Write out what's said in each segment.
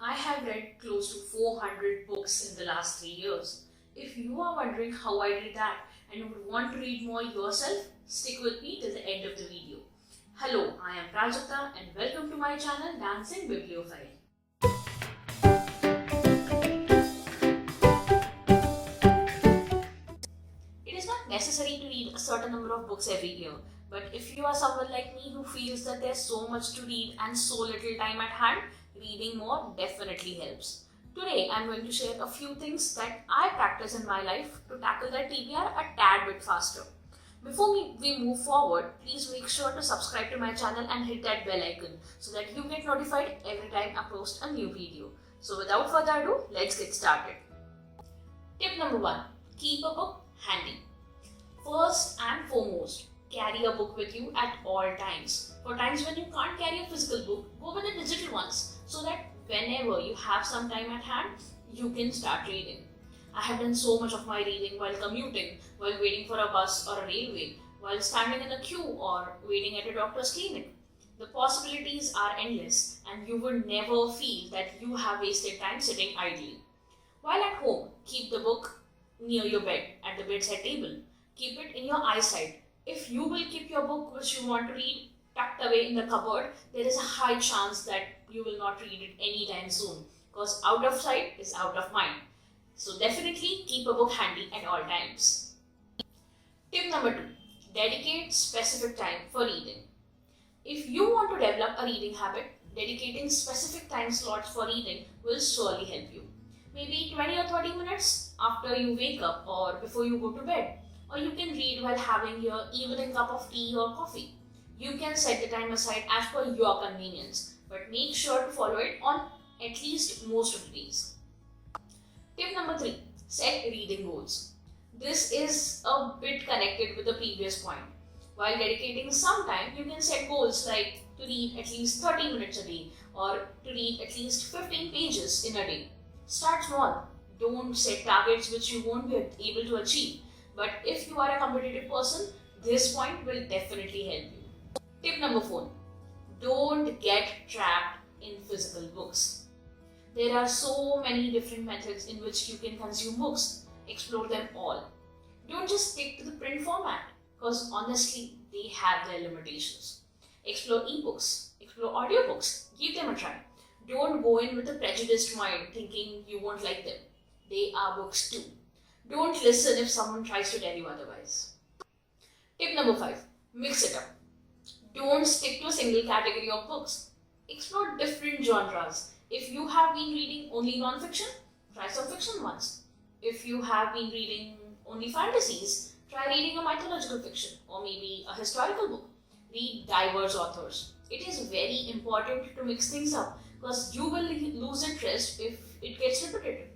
I have read close to 400 books in the last 3 years. If you are wondering how I did that and would want to read more yourself, stick with me till the end of the video. Hello, I am Prajakta and welcome to my channel Dancing Bibliophile. It is not necessary to read a certain number of books every year, but if you are someone like me who feels that there's so much to read and so little time at hand, reading more definitely helps. Today, I'm going to share a few things that I practice in my life to tackle that TBR a tad bit faster. Before we move forward, please make sure to subscribe to my channel and hit that bell icon so that you get notified every time I post a new video. So without further ado, let's get started. Tip number 1. Keep a book handy. First and foremost, carry a book with you at all times. For times when you can't carry a physical book, go with the digital ones so that whenever you have some time at hand, you can start reading. I have done so much of my reading while commuting, while waiting for a bus or a railway, while standing in a queue or waiting at a doctor's clinic. The possibilities are endless and you will never feel that you have wasted time sitting idly. While at home, keep the book near your bed at the bedside table. Keep it in your eyesight. If you will keep your book which you want to read tucked away in the cupboard, there is a high chance that you will not read it anytime soon, because out of sight is out of mind. So definitely keep a book handy at all times. Tip number 2. Dedicate specific time for reading. If you want to develop a reading habit, dedicating specific time slots for reading will surely help you. Maybe 20 or 30 minutes after you wake up or before you go to bed. Or you can read while having your evening cup of tea or coffee. You can set the time aside as per your convenience, but make sure to follow it on at least most of the days. Tip number 3. Set reading goals. This is a bit connected with the previous point. While dedicating some time, you can set goals like to read at least 30 minutes a day or to read at least 15 pages in a day. Start small. Don't set targets which you won't be able to achieve. But if you are a competitive person, this point will definitely help you. Tip number 4. Don't get trapped in physical books. There are so many different methods in which you can consume books. Explore them all. Don't just stick to the print format, because honestly, they have their limitations. Explore ebooks, explore audiobooks, give them a try. Don't go in with a prejudiced mind thinking you won't like them. They are books too. Don't listen if someone tries to tell you otherwise. Tip number 5. Mix it up. Don't stick to a single category of books. Explore different genres. If you have been reading only non-fiction, try some fiction ones. If you have been reading only fantasies, try reading a mythological fiction or maybe a historical book. Read diverse authors. It is very important to mix things up because you will lose interest if it gets repetitive.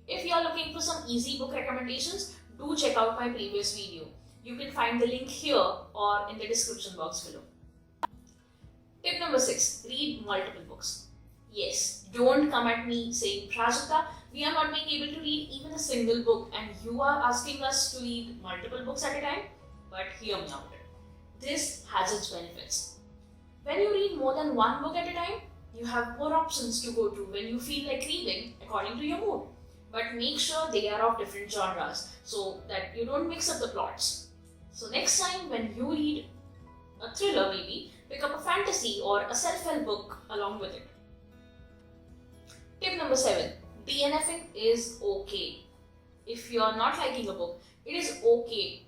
If you are looking for some easy book recommendations, do check out my previous video. You can find the link here or in the description box below. Tip number 6. Read multiple books. Yes, don't come at me saying, Prajakta, we are not being able to read even a single book and you are asking us to read multiple books at a time? But hear me out. This has its benefits. When you read more than one book at a time, you have more options to go to when you feel like reading according to your mood. But make sure they are of different genres so that you don't mix up the plots. So next time when you read a thriller maybe, pick up a fantasy or a self-help book along with it. Tip number 7. DNFing is okay. If you are not liking a book, it is okay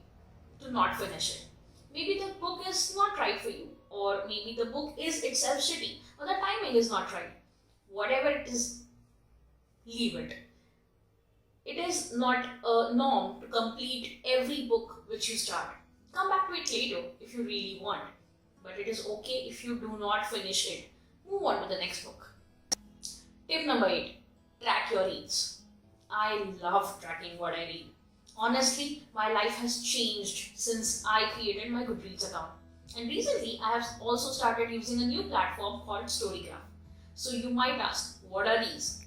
to not finish it. Maybe the book is not right for you, or maybe the book is itself shitty, or the timing is not right. Whatever it is, leave it. It is not a norm to complete every book which you start. Come back to it later if you really want. But it is okay if you do not finish it. Move on to the next book. Tip number 8. Track your reads. I love tracking what I read. Honestly, my life has changed since I created my Goodreads account. And recently, I have also started using a new platform called Storygraph. So you might ask, what are these?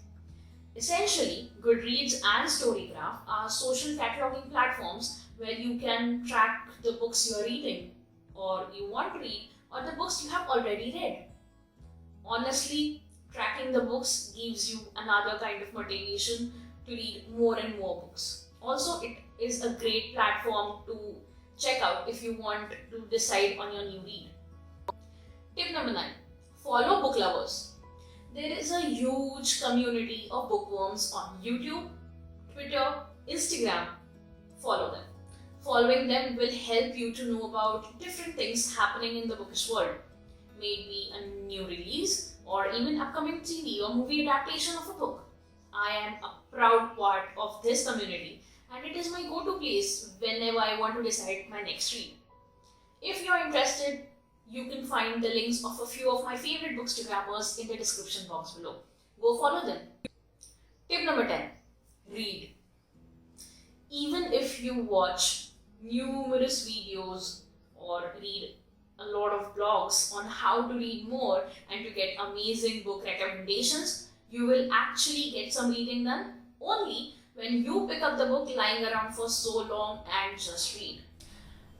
Essentially, Goodreads and Storygraph are social cataloging platforms where you can track the books you are reading or you want to read or the books you have already read. Honestly, Tracking the books gives you another kind of motivation to read more and more books. Also, it is a great platform to check out if you want to decide on your new read. Tip number 9. Follow book lovers. There is a huge community of bookworms on YouTube, Twitter, Instagram. Follow them. Following them will help you to know about different things happening in the bookish world. Maybe a new release or even upcoming TV or movie adaptation of a book. I am a proud part of this community and it is my go-to place whenever I want to decide my next read. If you are interested, you can find the links of a few of my favorite bookstagrammers in the description box below. Go follow them. Tip number 10. Read. Even if you watch numerous videos or read a lot of blogs on how to read more and to get amazing book recommendations, you will actually get some reading done only when you pick up the book lying around for so long and just read.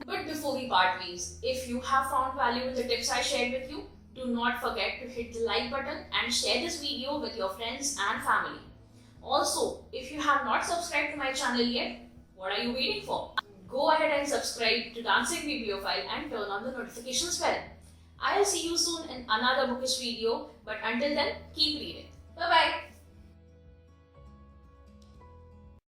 But before we part ways, if you have found value in the tips I shared with you, do not forget to hit the like button and share this video with your friends and family. Also, if you have not subscribed to my channel yet, what are you waiting for? Go ahead and subscribe to Dancing Bibliophile and turn on the notifications bell. I'll see you soon in another bookish video, but until then, keep reading. Bye bye.